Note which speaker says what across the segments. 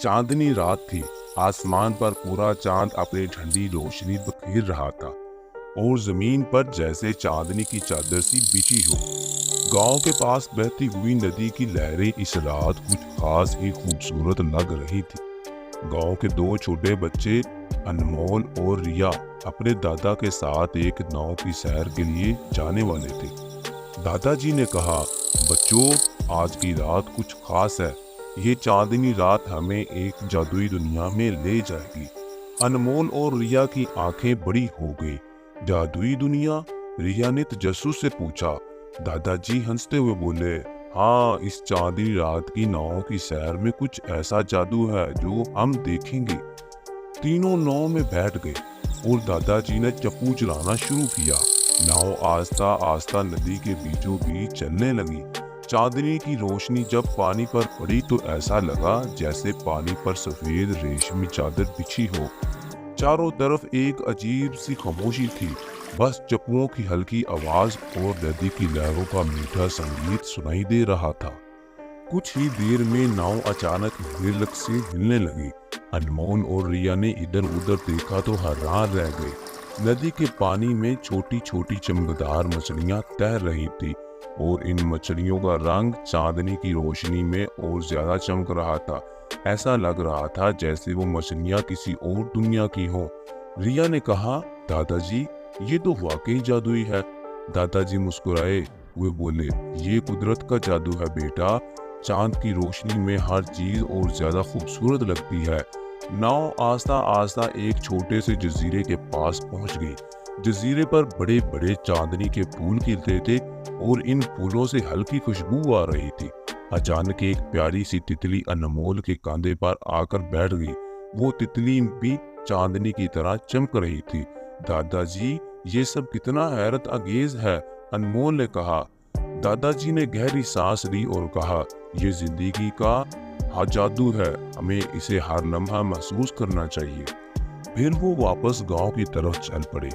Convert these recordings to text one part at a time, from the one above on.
Speaker 1: चांदनी रात थी। आसमान पर पूरा चांद अपनी ठंडी रोशनी बिखेर रहा था और जमीन पर जैसे चांदनी की चादर सी बिछी हो। गांव के पास बहती हुई नदी की लहरें इस रात कुछ खास ही खूबसूरत लग रही थी। गांव के दो छोटे बच्चे अनमोल और रिया अपने दादा के साथ एक नाव की सैर के लिए जाने वाले थे। दादाजी ने कहा, बच्चों, आज की रात कुछ खास है। ये चांदनी रात हमें एक जादुई दुनिया में ले जाएगी। अनमोल और रिया की आंखें बड़ी हो गई। जादुई दुनिया? रिया ने तजस्सुस से पूछा। दादाजी हंसते हुए बोले, हाँ, इस चांदनी रात की नाव की सैर में कुछ ऐसा जादू है जो हम देखेंगे। तीनों नाव में बैठ गए और दादाजी ने चप्पू चलाना शुरू किया। नाव आस्ता आस्ता नदी के बीचों बीच चलने लगी। चांदनी की रोशनी जब पानी पर पड़ी तो ऐसा लगा जैसे पानी पर सफेद रेशमी चादर बिछी हो। चारों तरफ एक अजीब सी खामोशी थी। बस चप्पुओं की हल्की आवाज और नदी की लहरों का मीठा संगीत सुनाई दे रहा था। कुछ ही देर में नाव अचानक हिलक से हिलने लगी। अनमोल और रिया ने इधर उधर देखा तो हैरान रह गए। नदी के पानी में छोटी छोटी चमकदार मछलियां तैर रही थी और इन मछलियों का रंग चांदनी की रोशनी में और ज्यादा चमक रहा था। ऐसा लग रहा था जैसे वो मछलियां किसी और दुनिया की हों। रिया ने कहा, दादाजी, ये तो वाकई जादुई है। दादाजी मुस्कुराए हुए बोले, ये कुदरत का जादू है बेटा। चांद की रोशनी में हर चीज और ज्यादा खूबसूरत लगती है। नाव आस्ता आस्ता एक छोटे से जजीरे के पास पहुंच गई। जजीरे पर बड़े बड़े चांदनी के फूल खिलते थे और इन फूलों से हल्की खुशबू आ रही थी। अचानक एक प्यारी सी तितली अनमोल के कंधे पर आकर बैठ गई। वो तितली भी चांदनी की तरह चमक रही थी। दादाजी, ये सब कितना हैरत अंगेज है, अनमोल ने कहा। दादाजी ने गहरी सांस ली और कहा, ये जिंदगी का जादू है, हमें इसे हर लम्हा महसूस करना चाहिए। फिर वो वापस गांव की तरफ चल पड़े।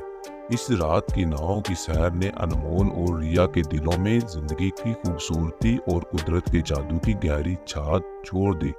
Speaker 1: इस रात की नाव की सैर ने अनमोल और रिया के दिलों में जिंदगी की खूबसूरती और कुदरत के जादू की गहरी छाप छोड़ दी।